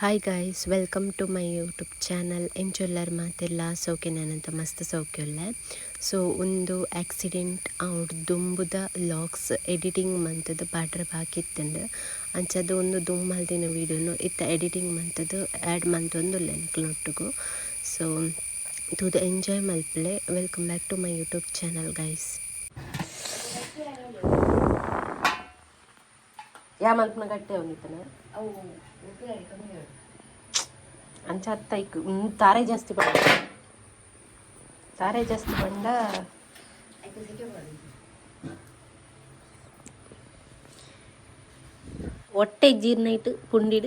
Hi guys, welcome to my YouTube channel. ಎಂಚೊಲ್ಲರ್ ಮಾತೆಲ್ಲ ಸೌಖ್ಯನಂತ ಮಸ್ತ್ ಸೌಖ್ಯಲ್ಲ. ಸೊ ಒಂದು ಆಕ್ಸಿಡೆಂಟ್ ಅವ್ರು ದುಂಬುದ ಲಾಗ್ಸ್ ಎಡಿಟಿಂಗ್ ಮಂತದ್ದು ಪಾಡ್ರೆ ಬಾಕಿತ್ತಂಡು ಅಂಚದು ಒಂದು ದುಮ್ಮಲ್ದಿನ ವೀಡಿಯೋನು ಇತ್ತ ಎಡಿಟಿಂಗ್ ಮಂತದ್ದು ಆ್ಯಡ್ ಮಂತೊಂದುಲ್ಲ ನೊಟ್ಟಿಗೂ. ಸೊ ತೂದು ಎಂಜಾಯ್ ಮಲ್ಪಲೆ. Welcome back to my YouTube channel guys. ಯಾ ಮಲ್ಪನ ಗಟ್ಟೆ ಅವನಿತ್ತನ ಅಂಚ ಅತ್ತೈಕ್ ತಾರೆ ಜಾಸ್ತಿ ಬಂಡ ಹೊಟ್ಟೆ ಜೀರ್ಣ ಇಟ್ಟು ಪುಂಡಿ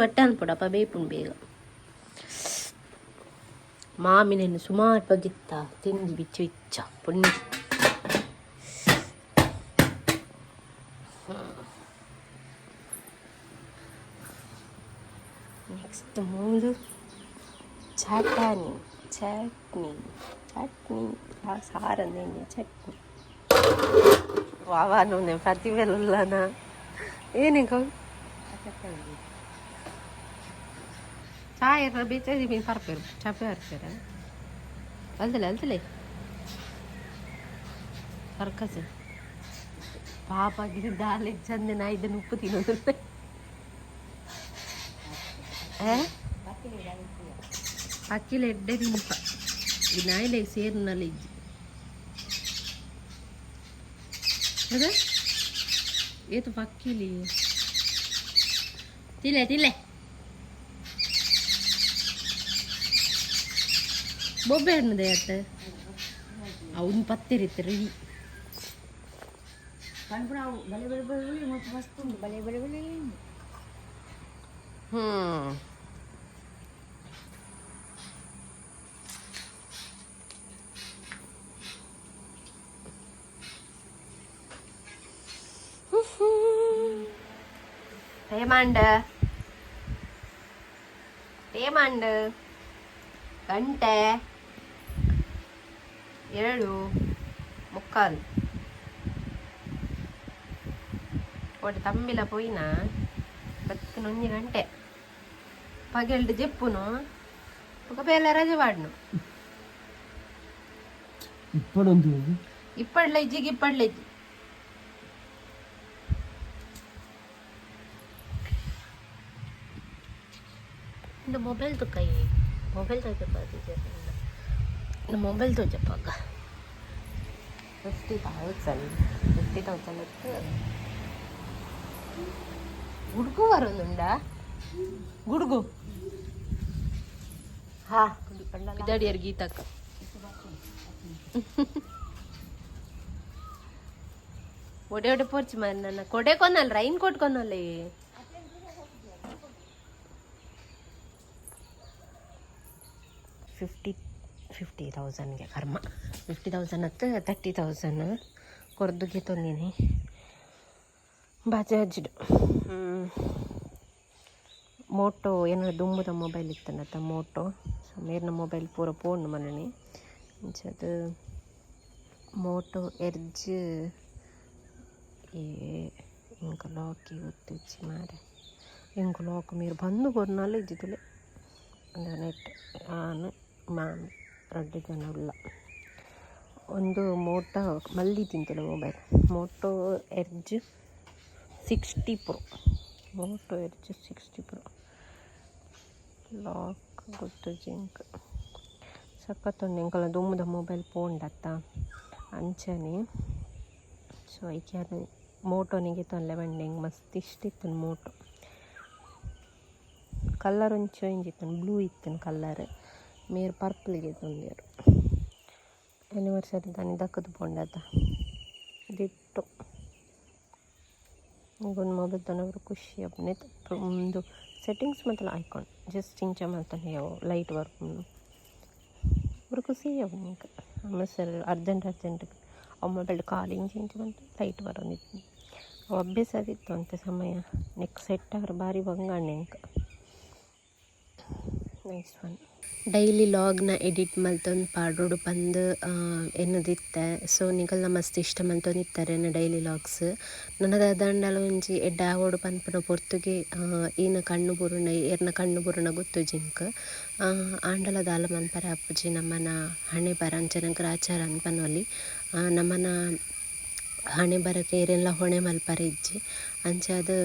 ಹೊಟ್ಟೆ ಅನ್ಪುಡಪ್ಪ ಬೇಪುಂಡು ಬೇಗ ಮಾಮಿನೇನು ಸುಮಾರು ಬಗಿತ್ತ ತಿಂದು ಬಿಚ್ಚು ಇಚ್ಚ ಪುಂಡಿ. ನೆಕ್ಸ್ಟ್ ಮೂರು ಚಟ್ನಿ ಸಾರಂದೇನೆ ಚಟ್ನಿ ವಾವಾನು ಪ್ರತಿಭೆಲ್ಲನ ಏನಿಗ ಚಾಯ್ ಬೇಚಿ ಮೀನು ಪರ್ಪೇರು ಚಪ್ಪೆ ಹರ್ಪೇರ ಅಲ್ದಲೆ ಸರ್ಕಸ್ ಪಾಪ ಗಿರಿ ದಾಲೆ ಚಂದ ನಾ ಇದನ್ನು ಉಪ್ಪು ತಿನ್ನೋದು ಅಕ್ಕಿಲ ಎಡ್ಡೆ ನಿಂಪ ಈ ನಾಯಿಲೆ ಸೇರಿನಲ್ಲ ಇಜ್ಜಿ ಅದ ಏತು ಪಕ್ಕಿಲಿ ತಿಲೆ ಬೊಬ್ಬೆ ಹಣ್ಣದೆ ಅತ್ತ ಅವನು ಪತ್ತಿರಿತ್ರಿ ಏಮಾಂಡ್ ಗಂಟೆ 7:45 ಒಟ್ಟು ತಮ್ಮಿಲ ಪೋಯಿನ 11 ಗಂಟೆ ಪಗೆಲ್ಡು ಜೆಪ್ಪುನು ఒక ಬೇಲೆ ರಜೆ ಮಾಡ್ನು ಇಪ್ಪಡ್ಲ ಇಜ್ಜಿಗೆ இந்த ಮೊಬೈಲ್ ತೋಜಪ್ಪಾಗ 50,000 ಗುಡ್ಗು ಬರೋದುಂಡಾ ಗುಡ್ಗು ಹಾ ಇದಾಡಿಯರ್ ಗೀತಕ್ಕ ಒಡೆ ಪೋರ್ಚಿ మరి ನನ್ನ ಕೊಡೆ ಕೊನ್ನಲ್ಲ ರೈನ್ ಕೋಟ್ ಕೊನ್ನಲ್ಲ 50,000ಗೆ ಕರ್ಮ 50,000 ಹತ್ತು 30,000 ಕೊರ್ದುಗೆ ತೊಂದಿನಿ ಬಜಾಜ್ಡು ಮೋಟೋ ಏನಾದ್ರು ದುಂಬುದ ಮೊಬೈಲ್ ಇತ್ತನತ್ತ ಮೋಟೋ. ಸೊ ಮೇರ್ನ ಮೊಬೈಲ್ ಪೂರ ಪೋಂಡು ಮನನಿ ಅಂಚದು ಮೋಟೋ ಎರ್ಜ್ ಇಂಕ ಲಾಕ್ ಗೊತ್ತಿಚ್ಚಿ ಮಾರೆ ಇಂಕ ಲಾಕ್ మీరు ಬಂದು ಕೊರ್ನಾಲು ಇದ್ದಿದ್ದುಲೆ ನೆಟ್ ಆನು ಮ್ಯಾಮ್ 2 ಜನ ಉಲ್ಲ ಒಂದು ಮೋಟೋ ಮಲ್ಲಿ ತಿಂತಿಲ್ಲ ಮೊಬೈಲ್ ಮೋಟೋ ಎರ್ಜ್ 60 Pro ಲಾಕ್ ಗೊತ್ತು ಜಿಂಕ್ ಸಖತ್ತೊಂದು ಎಂಕಲ ದುಮ್ಮದ ಮೊಬೈಲ್ ಪೋಂಡತ್ತ ಅಂಚನೆ. ಸೊ ಐಕೆ ಅದು ಮೋಟೋನಿಗೆ ತೊಂದರೆ ಬಂಡೆ ಹೆಂಗೆ ಮಸ್ತ್ ಇಷ್ಟಿತ್ತು ಮೋಟೋ. ಕಲ್ಲರ್ ಒಂದು ಚೇಂಜ್ ಇತ್ತು, ಬ್ಲೂ ಇತ್ತು ಕಲ್ಲರ್, ಮೇರ್ ಪರ್ಪಲ್ಗೆ ತೊಂದರು ಆ್ಯನಿವರ್ಸರಿ ತಾನೆ ದಕ್ಕದು ಪೋಂಡತ್ತ ಇದಿಟ್ಟು ಒಂದು ಮೊಬೈಲ್ ತೊಗೊಂಡ್ರೆ ಖುಷಿ ಅಪ್ಪನೆ. ಒಂದು ಸೆಟ್ಟಿಂಗ್ಸ್ ಮಾತ್ರ ಆಯ್ಕೊಂಡು ಜಸ್ಟ್ ಇಂಚ ಮಾಡ್ತಾನೆ ಯಾವ ಲೈಟ್ ವರ್ಕ್ ಒಬ್ರು ಖುಷಿ ಅವನಿಗೆ ಅಮ್ಮ ಸರ್ ಅರ್ಜೆಂಟ್ ಅವ ಮೊಬೈಲ್ ಕಾಲಿಂಗ್ ಚೇಂಜ್ ಬಂತು ಲೈಟ್ ಬರೋದಿತ್ತು ಅವು ಅಭ್ಯಾಸ ಆಗಿತ್ತು ಅಂತ ಸಮಯ ನೆಕ್ ಸೆಟ್ ಆದ್ರೆ ಭಾರಿ ಬಂಗಾಣೆ ಇಂಕ ನೈಸ್ ಒನ್. ಡೈಲಿ ಲಾಗ್ನ ಎಡಿಟ್ ಮಲ್ತೊಂದು ಪಾಡೋಡು ಬಂದು ಎನ್ನದಿತ್ತೆ. ಸೊ ನಿಗಲ್ನ ಮಸ್ತ್ ಇಷ್ಟ ಮಲ್ತೊಂದು ಇತ್ತಾರೆ ಡೈಲಿ ಲಾಗ್ಸ್. ನನ್ನದು ದಂಡಲ ಒಂಜಿ ಎಡ್ಡೆ ಆವೋಡು ಪನ್ಪುನ ಪೊರ್ತುಗೆ ಈನ ಕಣ್ಣು ಬುರುಣ ಎರ್ನ ಕಣ್ಣು ಬುರುಣ ಗೊತ್ತು ಜಿಂಕ್ ಆಂಡಲ ದಾಲ ಮನ್ಪರೆ ಅಪ್ಪುಜಿ ನಮ್ಮನ ಹಣೆ ಬರ ಅಂಚನಂಕರ ಆಚಾರ ಅನ್ಪನೊಲಿ ನಮ್ಮನ ಹಣೆ ಬರಕ್ಕೆ ಏರೆಲ್ಲ ಹೊಣೆ ಮಲ್ಪರೆ ಇಜ್ಜಿ ಅಂಚೆ ಅದು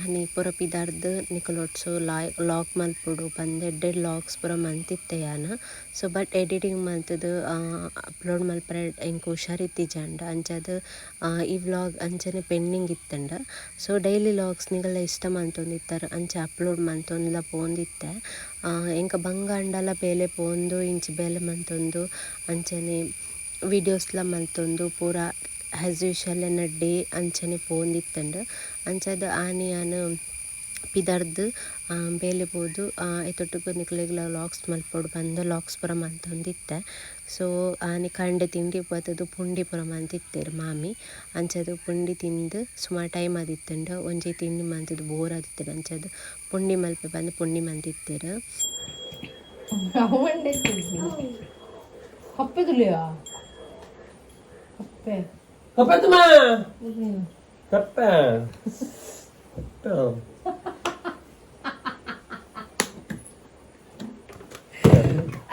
ಹನಿ ಪೂರ ಪಿದಾರ್ದು ನಿಕಲೊಟ್ಸು ಲಾಕ್ ಮಲ್ಪುಡು ಬಂದೆಡ್ಡೆ ಲಾಕ್ಸ್ ಪೂರ ಮಂತಿತ್ತೆ ಯಾನ. ಸೊ ಬಟ್ ಎಡಿಟಿಂಗ್ ಮಲ್ತದು ಅಪ್ಲೋಡ್ ಮಲ್ಪರೆ ಎಂಕ್ ಹುಷಾರಿತ್ತಿಜಂಡ ಅಂಚದು ಈ ವ್ಲಾಗ್ ಅಂಚನೆ ಪೆಂಡಿಂಗ್ ಇತ್ತಂಡ. ಸೊ ಡೈಲಿ ಲಾಗ್ಸ್ ನಿಗಲ್ಲ ಇಷ್ಟ ಮಲ್ತೊಂದಿತ್ತಾರೆ ಅಂಚೆ ಅಪ್ಲೋಡ್ ಮಲ್ತೊಂದುಲ ಪೋಂದಿತ್ತೆ. ಎಂಕ ಬಂಗ ಅಂಡಲ ಬೇಲೆ ಪೋಂದು ಇಂಚಿ ಬೇಲೆ ಮಲ್ತೊಂದು ಅಂಚನೆ ವೀಡಿಯೋಸ್ಲ ಮಲ್ತೊಂದು ಪೂರ ಆ್ಯಸ್ ಯೂಶಲ್ ಡೇ ಅಂಚನೆ ಪೋಂದಿತ್ತಂಡು ಅಂಚದು ಆನೆ ಪಿದರ್ದು ಬೇಲೆ ಬೋದು ಐತೊಟ್ಟಿಗೆ ನಿಕ್ಲೆಗ್ಲ ಲಾಕ್ಸ್ ಮಲ್ಪೊಡು ಬಂದು ಲಾಕ್ಸ್ ಪೂರ ಮಲ್ತೊಂದಿತ್ತೆ. ಸೊ ಆನೆ ಕಂಡೆ ತಿಂಡಿ ಬತ್ತದು ಪುಂಡಿ ಪೂರ ಮಲ್ತಿತ್ತೇರು ಮಾಮಿ ಅಂಚದು ಪುಂಡಿ ತಿಂದು ಸುಮಾರು ಟೈಮ್ ಆದಿತ್ತಂಡು ಒಂಜಿ ತಿಂಡಿ ಮಲ್ತದು ಬೋರ್ ಆದಿತ್ತೇರು ಅಂಚದು ಪುಂಡಿ ಮಲ್ಪೆ ಬಂದು ಪುಂಡಿ ಮಲ್ತಿತ್ತೇರು.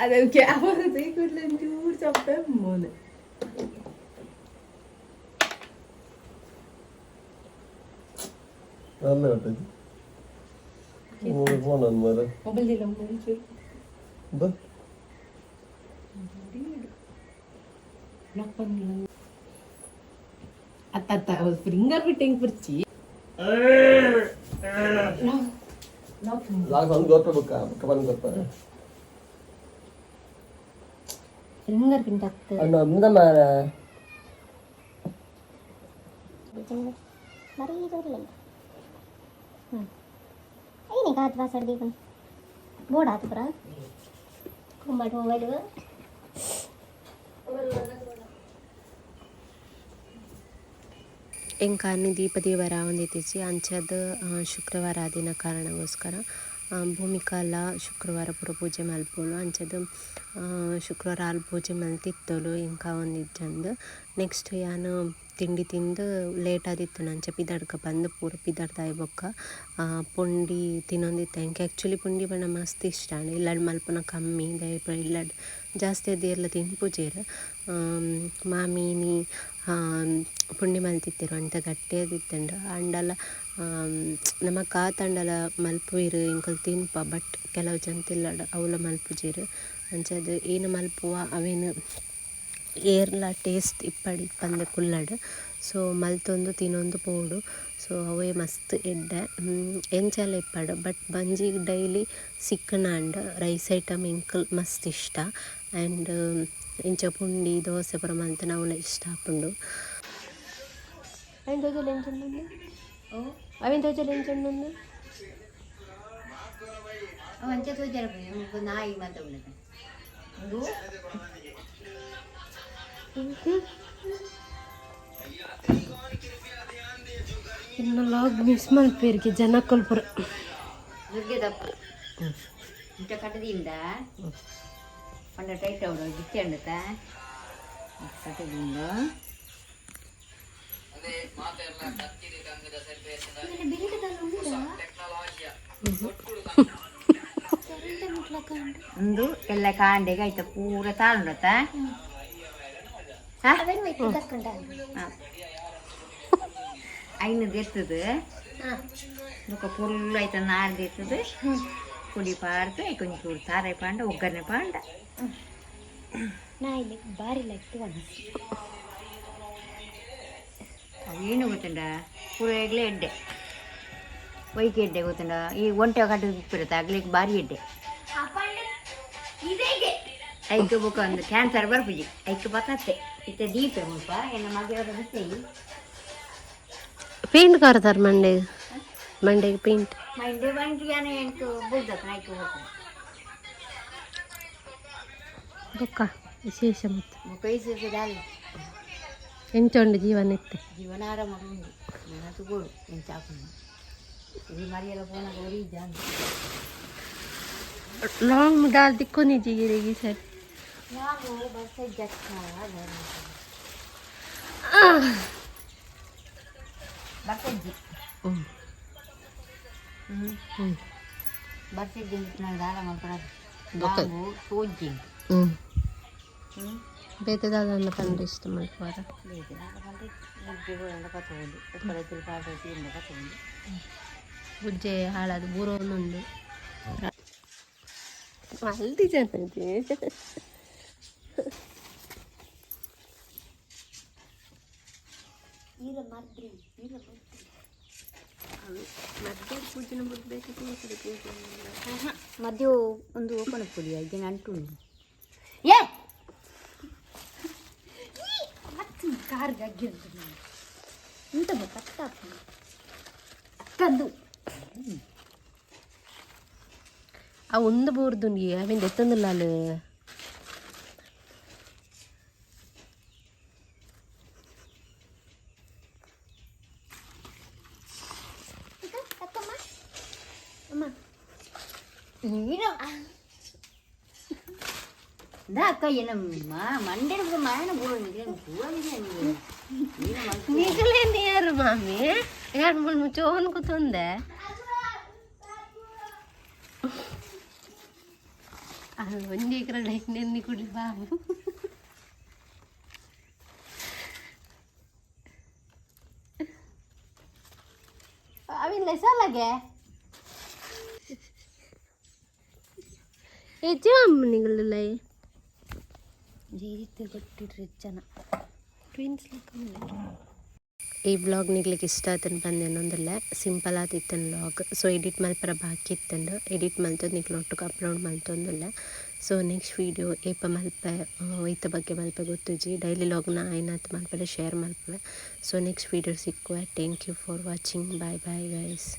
ಅದಕ್ಕೆ ಚೂರು ಚಪ್ಪೆ ಮೋನೆ ಮೊಬೈಲ್ ಇಲ್ಲ ಅತ್ತ ಫಿಂಗರ್ ಬಿಟ್ಟಿಂಗ್ ಪುರ್ಚಿ ಫಿಂಗರ್ ಪ್ರಿಂಟ್ ಆಗ್ತದೆ ಬೋರ್ಡ್ ಆತು ಪುರ ಕುಂಬಾಟ್ ಮೊಬೈಲ್ ಎಂಕಾನಿ ದೀಪ ದೇವರ ಒಂದಿತ್ತೀಚಿ ಅಂಚದು ಶುಕ್ರವಾರ ಆದಿನ ಕಾರಣಗೋಸ್ಕರ ಭೂಮಿಕಾಲ ಶುಕ್ರವಾರ ಪೂರ ಪೂಜೆ ಮಲ್ಪೋಳು ಅಂಚದು ಶುಕ್ರವಾರ ಹಾಲು ಪೂಜೆ ಮಲ್ತಿತ್ತೋಳು ಇಂಕ ಒಂದಿಜ್ಜಂದು. ನೆಕ್ಸ್ಟ್ ಯಾನು ತಿಂಡಿ ತಿಂದು ಲೇಟ್ ಆದಿತ್ತು ನಂಚೆ ಪಿದಾಡ್ಕ ಬಂದು ಪೂರ ಪಿದಾಡ್ದಾಯ್ ಬೊಕ್ಕ ಪುಂಡಿ ತಿನ್ನೊಂದಿತ್ತು ಎಂಕೆ ಆ್ಯಕ್ಚುಲಿ ಪುಂಡಿ ಬಣ್ಣ ಮಸ್ತ್ ಇಷ್ಟ ಇಲ್ಲಾಡ್ ಮಲ್ಪನ ಕಮ್ಮಿ ದಯಪ ಇಲ್ಲಾಡ್ ಜಾಸ್ತಿ ಅದು ಎಲ್ಲ ತಿನ್ಪುಜೇರು ಮಾಮೀನಿ ಪುಂಡಿ ಮಲ್ತಿತ್ತೇರು ಅಂಟ ಗಟ್ಟಿಯಾದಿತ್ತಂಡು ಅಂಡಲ ನಮ್ಮ ಕಾತಂಡಲ ಮಲ್ಪುಯಿರು ಇಂಕಲ್ ತಿನ್ಪ ಬಟ್ ಕೆಲವು ಜನ ತಿಲ್ಲಾಡ ಅವಲ ಮಲ್ಪುಜೇರು ಅಂಚದು ಏನು ಮಲ್ಪುವ ಅವೇನು ಏರ್ಲ ಟೇಸ್ಟ್ ಇಪ್ಪಡಿ ಇಪ್ಪಂದೆ ಕುಲ್ಲಡ್. ಸೊ ಮಲ್ತೊಂದು ತಿನ್ನೊಂದು ಪೋಡು. ಸೊ ಅವೇ ಮಸ್ತ್ ಎಡ್ಡೆ ಎಂಚೆಲ್ಲ ಇಪ್ಪಡು ಬಟ್ ಬಂಜಿಗೆ ಡೈಲಿ ಸಿಕ್ಕನ ಅಂಡ್ ರೈಸ್ ಐಟಮ್ ಇಂಕಲ್ ಮಸ್ತ್ ಇಷ್ಟ ಆ್ಯಂಡ್ ಇಂಚ ಪುಂಡಿ ದೋಸೆ ಪುರ ಮಲ್ತು ನಾವು ಇಷ್ಟ ಹಾಕೊಂಡು ಅವೇನು ತೋಜಲು ಎಂಚಂಡು ಅಂಚೆ ತೋಜರ ನಾಯಿ ಮಾತಾಡ ಇನ್ನು ಲಾಗ್ ಮಿಸ್ ಮಲ್ಪೇರಿಗೆ ಜನ ಕೊಲ್ಪುರ ದುರ್ಗೆದಪ್ಪ ಇಂಟ ಕಟ್ಟದಿಂದ ಪಂಡ ಟೈಟ್ ಅವಡು ಗಿಚ್ಚಿ ಅಂಡತ ಕಟ್ಟದಿಂದ ಒಂದು ಎಲ್ಲ ಕಾಂಡೆಗೆ ಆಯ್ತಾ ಪೂರ ತಾಳುಂಡತ್ತ ಐನದು ಎತ್ತದು ఒక పుల్లు అయితే నాలుగు ఎత్తుంది కుడి పాడితే కొంచెం సారాయి పాండ ఒక్కరిని పాండ ಭಾರಿ ಲೈಕ್ ಏನು ಗೊತ್ತುಂಡ ಪೂರೈಗ್ಲೇ ಎಡ್ಡೆ ವೈಕಿ ಎಡ್ಡೆ ಗೊತ್ತುಂಡ ಈ ಒಂಟೆ ಕಟ್ಟು ಇಪ್ಪಿರುತ್ತೆ ಆಗ್ಲಿಕ್ಕೆ ಭಾರಿ ಎಡ್ಡೆ ಐಕೆ ಬುಕ್ಕ ಒಂದು ಕ್ಯಾನ್ಸರ್ ಬರ್ಪುಜಿ ಐಕೆ ಬತ್ತತ್ತೆ ಇತ್ತೆ ದೀಪ ಮುಲ್ಪ ಎನ್ನ ಮಗಳ ಬಿಟ್ಟೆ ಪೇಂಟ್ ಕರ್ತಾರೆ ಮಂಡೆಗೆ ಪೇಂಟ್ ಮಂಡೆ ಬಂಟಿಯಾನೆ ಎಂಟು ಬುಡ್ದತ್ತ ಐಕೆ ಹೋಗ್ತಾನೆ ಬೊಕ್ಕ ವಿಶೇಷ ಮತ್ತು ಬುಕ್ಕ ವಿಶೇಷದಲ್ಲಿ ಎಂಚೊಂಡು ಜೀವನ ಇತ್ತು ಜೀವನ ಆರಾಮ ಉಂಡು ಜೀವನ ತಗೋಡು ಎಂಚಾಕೊಂಡು ఇది మరి ఎలా పోనా గోరీ జాన్ ಲಾಂಗ್ ಡಾಲ್ ತಿಕ್ಕೊನಿ ಜಿಗಿರೆಗಿ ಸರ್ ಬರ್ತಜ್ಜಿ ಬರ್ತಿದ್ದಿ ನಾನು ದಾರ ಮಾಡ್ಕೊಡೋದು ಸೋಜ್ಜಿ ಬೇತದಾದ ಪಂಡ್ರೆ ಇಷ್ಟ ಮಾಡ್ಕೋರ ಬುಜ್ಜೆ ಹಾಳಾದ ಬೂರೋನುಂಡು ಮಲ್ದಿ ಜನತೆ ಮಧ್ಯ ಒಂದು ಓಪನ್ ಪುಡಿ ಇದನ್ನು ಅಂಟು ಏ ಕಾರ್ ಗಗ್ಗಿ ಅಂತ ಇಂತ ಕಷ್ಟ ಅಕ್ಕಂದು ಆ ಒಂದು ಬೋರ್ದುಂಡಿ ಅವಿಂದ ಎತ್ತಂದಿಲ್ಲ ಅಲ್ಲಿ ನೀನು ಅಕ್ಕ ಏನ ಮಂಡ್ಯ ಮಾಯನ ನಿಗಲೇ ನೀರು ಮಾಮಿ ಎರಡು ಮೂರು ಚೋನ್ ಕೂತೊಂದೆ ಒಂದೇ ಎಕರೆ ನೆನ್ನಿ ಕುಡಿ ಬಾಬು ಅವಿಲ್ಲ ಸಾಲಾಗೆ ಹೆಚ್ಚು ಅಮ್ಮನಿಗಳಿಲ್ಲ ಜೀರಿತ್ತು ಕೊಟ್ಟಿಡ್ರಿ ಜನ ಟ್ವಿನ್ಸ್ ಈ ಬ್ಲಾಗ್ ನಿಗ್ಲಿಕ್ಕೆ ಇಷ್ಟ ಆತನ ಬಂದೆ ಅನ್ನೊಂದಿಲ್ಲ ಸಿಂಪಲ್ ಆದಿತ್ತನ ಬ್ಲಾಗ್ ಸೊ ಎಡಿಟ್ ಮಲ್ಪರ ಬಾಕಿ ಇತ್ತಂಡು ಎಡಿಟ್ ಮಲ್ತದ್ದು ನಿಗ್ಲು ಒಟ್ಟಿಗೆ ಅಪ್ಲೋಡ್ ಮಲ್ತೊಂದಿಲ್ಲ ಸೊ ನೆಕ್ಸ್ಟ್ ವೀಡಿಯೋ ಏಪ ಮಲ್ಪ ಈತ ಬಗ್ಗೆ ಮಲ್ಪ ಗೊತ್ತುಜಿ ಡೈಲಿ ಲಾಗ್ನ ಏನಾಯ್ತು ಮಲ್ಪಡೆ ಶೇರ್ ಮಲ್ಪವೆ ಸೊ ನೆಕ್ಸ್ಟ್ ವೀಡಿಯೋ ಸಿಕ್ಕುವ thank you for watching bye bye guys.